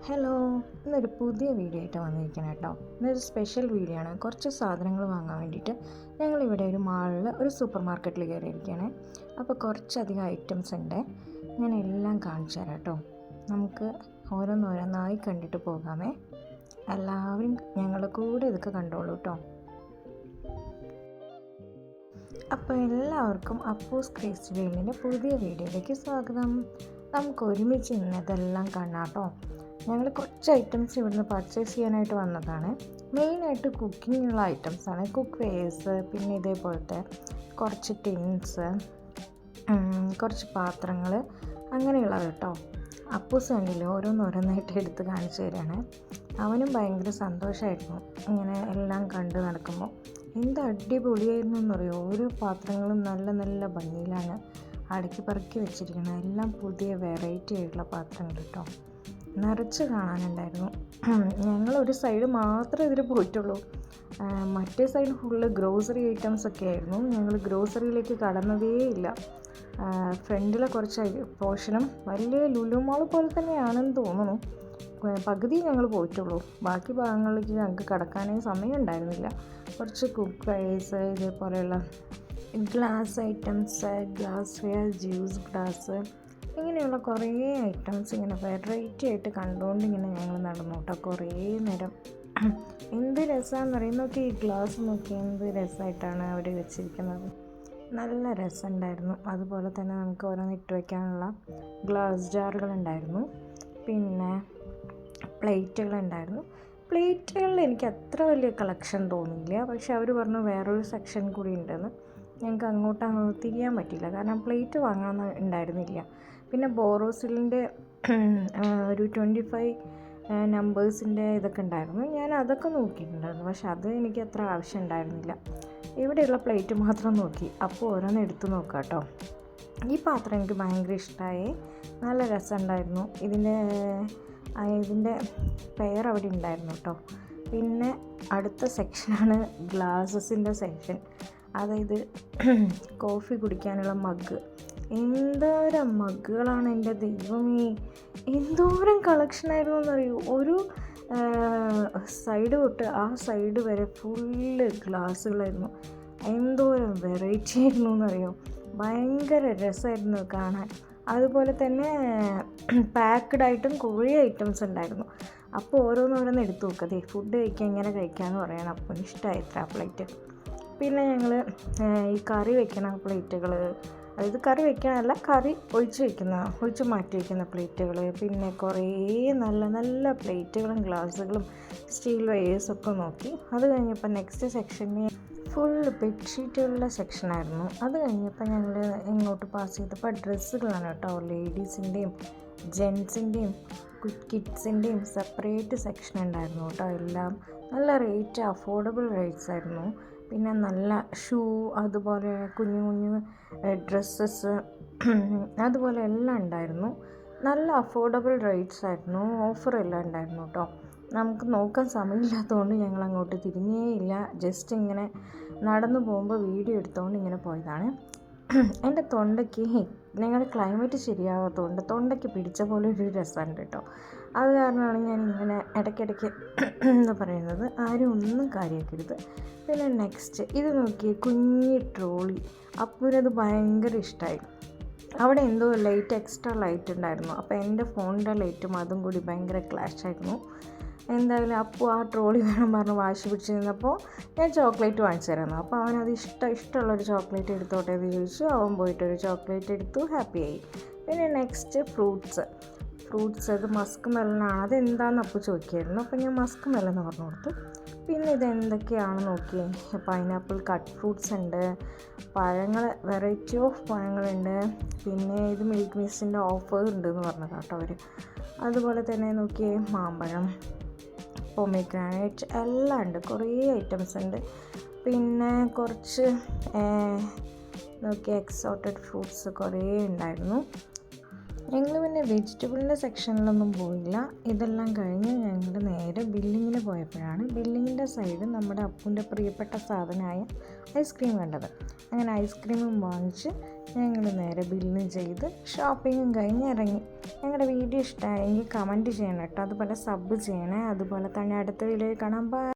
Hello, ഇന്നൊരു പുതിയ video ആയിട്ട് വന്നിരിക്കണം കേട്ടോ. ഇന്നൊരു സ്പെഷ്യൽ വീഡിയോ ആണ്. കുറച്ച് സാധനങ്ങൾ വാങ്ങാൻ വേണ്ടിയിട്ട് ഞങ്ങളിവിടെ ഒരു മാളിൽ ഒരു സൂപ്പർ മാർക്കറ്റിൽ കയറിയിരിക്കുകയാണ്. അപ്പോൾ കുറച്ചധികം ഐറ്റംസ് ഉണ്ട്. ഞാൻ എല്ലാം കാണിച്ചു തരാം കേട്ടോ. നമുക്ക് ഓരോന്നോരോന്നായി കണ്ടിട്ട് പോകാമേ. എല്ലാവരും ഞങ്ങളുടെ കൂടെ ഇതൊക്കെ കണ്ടോളൂ കേട്ടോ. അപ്പോൾ എല്ലാവർക്കും അപ്പൂസ് ക്രേസി വേൾഡിൻ്റെ പുതിയ വീഡിയോയിലേക്ക് സ്വാഗതം. നമുക്ക് ഒരുമിച്ച് ഇന്നതെല്ലാം കാണാം കേട്ടോ. ഞങ്ങൾ കുറച്ച് ഐറ്റംസ് ഇവിടുന്ന് പർച്ചേസ് ചെയ്യാനായിട്ട് വന്നതാണ്. മെയിനായിട്ട് കുക്കിങ്ങിനുള്ള ഐറ്റംസാണ്. കുക്ക് വെയേഴ്സ്, പിന്നെ ഇതേപോലത്തെ കുറച്ച് ടിൻസ്, കുറച്ച് പാത്രങ്ങൾ, അങ്ങനെയുള്ളത് കേട്ടോ. അപ്പൂസ് കണ്ടില്ല ഓരോന്നോരോന്നായിട്ട് എടുത്ത് കാണിച്ചു തരാണ്. അവനും ഭയങ്കര സന്തോഷമായിരുന്നു ഇങ്ങനെ എല്ലാം കണ്ട് നടക്കുമ്പോൾ. എന്ത് അടിപൊളിയായിരുന്നു എന്നറിയോ. ഓരോ പാത്രങ്ങളും നല്ല നല്ല ഭംഗിയിലാണ് അടുക്കി പറക്കി വെച്ചിരിക്കുന്നത്. എല്ലാം പുതിയ വെറൈറ്റി ആയിട്ടുള്ള പാത്രങ്ങൾ കേട്ടോ. നിറച്ച് കാണാനുണ്ടായിരുന്നു. ഞങ്ങളൊരു സൈഡ് മാത്രമേ ഇതിൽ പോയിട്ടുള്ളൂ. മറ്റേ സൈഡ് ഫുള്ള് ഗ്രോസറി ഐറ്റംസ് ഒക്കെ ആയിരുന്നു. ഞങ്ങൾ ഗ്രോസറിയിലേക്ക് കടന്നതേ ഇല്ല. ഫ്രണ്ടിലെ കുറച്ച് പോർഷനും വലിയ ലുലു മാൾ പോലെ തന്നെയാണെന്ന് തോന്നുന്നു. പകുതി ഞങ്ങൾ പോയിട്ടുള്ളൂ. ബാക്കി ഭാഗങ്ങളിലേക്ക് ഞങ്ങൾക്ക് കടക്കാനേ സമയം ഉണ്ടായിരുന്നില്ല. കുറച്ച് കുക്ക് വെയേഴ്സ്, ഇതേപോലെയുള്ള glass items, glass wear, juice glass, ഇങ്ങനെയുള്ള കുറേ ഐറ്റംസ് ഇങ്ങനെ വെറൈറ്റി ആയിട്ട് കണ്ടുകൊണ്ട് ഇങ്ങനെ ഞങ്ങൾ നടന്നു കേട്ടോ കുറേ നേരം. എന്ത് രസമാണെന്ന് അറിയാം. നോക്കി ഈ ഗ്ലാസ് നോക്കി എന്ത് രസമായിട്ടാണ് അവർ വെച്ചിരിക്കുന്നത്. നല്ല രസമുണ്ടായിരുന്നു. അതുപോലെ തന്നെ നമുക്ക് ഓരോന്ന് ഇട്ട് വയ്ക്കാനുള്ള ഗ്ലാസ് ജാറുകളുണ്ടായിരുന്നു. പിന്നെ പ്ലേറ്റുകളുണ്ടായിരുന്നു. പ്ലേറ്റുകളിൽ എനിക്ക് അത്ര വലിയ കളക്ഷൻ തോന്നിയില്ല. പക്ഷെ അവർ പറഞ്ഞു വേറൊരു സെക്ഷൻ കൂടി ഉണ്ടെന്ന്. ഞങ്ങൾക്ക് അങ്ങോട്ട് തിരിയാൻ പറ്റിയില്ല, കാരണം പ്ലേറ്റ് വാങ്ങാൻ ഉണ്ടായിരുന്നില്ല. പിന്നെ ബോറോസിലിൻ്റെ ഒരു 25 നമ്പേഴ്സിൻ്റെ ഇതൊക്കെ ഉണ്ടായിരുന്നു. ഞാൻ അതൊക്കെ നോക്കിയിട്ടുണ്ടായിരുന്നു. പക്ഷെ അത് എനിക്ക് അത്ര ആവശ്യം ഉണ്ടായിരുന്നില്ല. ഇവിടെയുള്ള പ്ലേറ്റ് മാത്രം നോക്കി. അപ്പോൾ ഓരോന്ന് എടുത്ത് നോക്കാം കേട്ടോ. ഈ പാത്രം എനിക്ക് ഭയങ്കര ഇഷ്ടമായി. നല്ല രസമുണ്ടായിരുന്നു. ഇതിൻ്റെ പെയർ അവിടെ ഉണ്ടായിരുന്നു കേട്ടോ. പിന്നെ അടുത്ത സെക്ഷനാണ് ഗ്ലാസസിൻ്റെ സെക്ഷൻ. അതായത് കോഫി കുടിക്കാനുള്ള മഗ്. എന്തോരം മഗ്ഗുകളാണ് എൻ്റെ ദൈവമേ. എന്തോരം കളക്ഷനായിരുന്നു എന്നറിയൂ. ഒരു സൈഡ് തൊട്ട് ആ സൈഡ് വരെ ഫുള്ള് ഗ്ലാസ്സുകളായിരുന്നു. എന്തോരം വെറൈറ്റി ആയിരുന്നു എന്നറിയോ. ഭയങ്കര രസമായിരുന്നു കാണാൻ. അതുപോലെ തന്നെ പാക്ക്ഡ് ആയിട്ടും കുറേ ഐറ്റംസ് ഉണ്ടായിരുന്നു. അപ്പോൾ ഓരോന്നോരോന്ന് എടുത്ത് നോക്കതേ ഫുഡ് കഴിക്കാൻ ഇങ്ങനെ കഴിക്കാമെന്ന് പറയണം. അപ്പോൾ ഇഷ്ടമായി എത്ര പ്ലേറ്റ്. പിന്നെ ഞങ്ങൾ ഈ കറി വെക്കണ പ്ലേറ്റുകൾ, അതായത് കറി വെക്കാനല്ല, കറി ഒഴിച്ച് മാറ്റി വയ്ക്കുന്ന പ്ലേറ്റുകൾ, പിന്നെ കുറേ നല്ല നല്ല പ്ലേറ്റുകളും ഗ്ലാസ്സുകളും സ്റ്റീൽ വെയേഴ്സൊക്കെ നോക്കി. അത് കഴിഞ്ഞപ്പോൾ നെക്സ്റ്റ് സെക്ഷനിൽ ഫുള്ള് ബെഡ്ഷീറ്റുകളുടെ സെക്ഷനായിരുന്നു. അത് കഴിഞ്ഞപ്പോൾ ഞങ്ങൾ ഇങ്ങോട്ട് പാസ് ചെയ്തപ്പോൾ ഡ്രസ്സുകളാണ് കേട്ടോ. ലേഡീസിൻ്റെയും ജെൻസിൻ്റെയും കിഡ്സിൻ്റെയും സെപ്പറേറ്റ് സെക്ഷൻ ഉണ്ടായിരുന്നു കേട്ടോ. എല്ലാം നല്ല റേറ്റ്, അഫോർഡബിൾ റേറ്റ്സ് ആയിരുന്നു. പിന്നെ നല്ല ഷൂ, അതുപോലെ കുഞ്ഞു കുഞ്ഞു ഡ്രസ്സസ്, അതുപോലെ എല്ലാം ഉണ്ടായിരുന്നു. നല്ല അഫോർഡബിൾ റേറ്റ്സ് ആയിരുന്നു. ഓഫറെല്ലാം ഉണ്ടായിരുന്നു കേട്ടോ. നമുക്ക് നോക്കാൻ സമയമില്ലാത്തതുകൊണ്ട് ഞങ്ങൾ അങ്ങോട്ട് തിരിഞ്ഞേ ഇല്ല. ജസ്റ്റ് ഇങ്ങനെ നടന്നു പോകുമ്പോൾ വീഡിയോ എടുത്തുകൊണ്ട് ഇങ്ങനെ പോയതാണ്. എൻ്റെ തൊണ്ടയ്ക്ക് ഞങ്ങളുടെ ക്ലൈമറ്റ് ശരിയാകാത്തതുകൊണ്ട് തൊണ്ടയ്ക്ക് പിടിച്ച പോലെ ഒരു രസമുണ്ട് കേട്ടോ. അത് കാരണമാണ് ഞാൻ ഇങ്ങനെ ഇടയ്ക്കിടയ്ക്ക് എന്ന് പറയുന്നത്. ആരും ഒന്നും കാര്യമാക്കരുത്. പിന്നെ നെക്സ്റ്റ് ഇത് നോക്കിയേ, കുഞ്ഞി ട്രോളി. അപ്പൂരത് ഭയങ്കര ഇഷ്ടമായി. അവിടെ എന്തോ ലൈറ്റ്, എക്സ്ട്രാ ലൈറ്റ് ഉണ്ടായിരുന്നു. അപ്പോൾ എൻ്റെ ഫോണിൻ്റെ ലൈറ്റും അതും കൂടി ഭയങ്കര ക്ലാഷ് ആയിരുന്നു. എന്തായാലും അപ്പോൾ ആ ട്രോളി വേണം പറഞ്ഞ് വാശി പിടിച്ച് നിന്നപ്പോൾ ഞാൻ ചോക്ലേറ്റ് വാങ്ങിച്ചു തരായിരുന്നു. അപ്പോൾ അവനത് ഇഷ്ടമുള്ളൊരു ചോക്ലേറ്റ് എടുത്തോട്ടെ എന്ന് ചോദിച്ചു. അവൻ പോയിട്ടൊരു ചോക്ലേറ്റ് എടുത്തു, ഹാപ്പിയായി. പിന്നെ നെക്സ്റ്റ് ഫ്രൂട്ട്സ്. അത് മസ്ക് മെലനാണ്. അതെന്താണെന്ന് അപ്പോൾ ചോദിക്കുമായിരുന്നു. അപ്പോൾ ഞാൻ മസ്ക് മെലൻ പറഞ്ഞു കൊടുത്തു. പിന്നെ ഇതെന്തൊക്കെയാണ് നോക്കിയേ, പൈനാപ്പിൾ കട്ട് ഫ്രൂട്ട്സ് ഉണ്ട്, പഴങ്ങൾ, വെറൈറ്റി ഓഫ് പഴങ്ങളുണ്ട്. പിന്നെ ഇത് മിൽക്ക് മിസ്റ്റിൻ്റെ ഓഫർ ഉണ്ടെന്ന് പറഞ്ഞത് കേട്ടോ അവർ. അതുപോലെ തന്നെ നോക്കിയേ, മാമ്പഴം, പൊമഗ്രാനൈറ്റ് എല്ലാം ഉണ്ട്. കുറേ ഐറ്റംസ് ഉണ്ട്. പിന്നെ കുറച്ച് നോക്കിയ എക്സോട്ടഡ് ഫ്രൂട്ട്സ് കുറേ ഉണ്ടായിരുന്നു. ഞങ്ങൾ പിന്നെ വെജിറ്റബിളിൻ്റെ സെക്ഷനിലൊന്നും പോയില്ല. ഇതെല്ലാം കഴിഞ്ഞ് ഞങ്ങൾ നേരെ ബില്ലിങ്ങിന് പോയപ്പോഴാണ് ബില്ലിങ്ങിൻ്റെ സൈഡ് നമ്മുടെ അപ്പൂൻ്റെ പ്രിയപ്പെട്ട സാധനമായ ഐസ്ക്രീം കണ്ടത്. അങ്ങനെ ഐസ്ക്രീമും വാങ്ങിച്ച് ഞങ്ങൾ നേരെ ബില്ലും ചെയ്ത് ഷോപ്പിങ്ങും കഴിഞ്ഞ് ഇറങ്ങി. ഞങ്ങളുടെ വീഡിയോ ഇഷ്ടമായെങ്കിൽ കമൻറ്റ് ചെയ്യണം കേട്ടോ. അതുപോലെ സബ് ചെയ്യണേ. അതുപോലെ തന്നെ അടുത്ത വീഡിയോയിൽ കാണാം. ബൈ.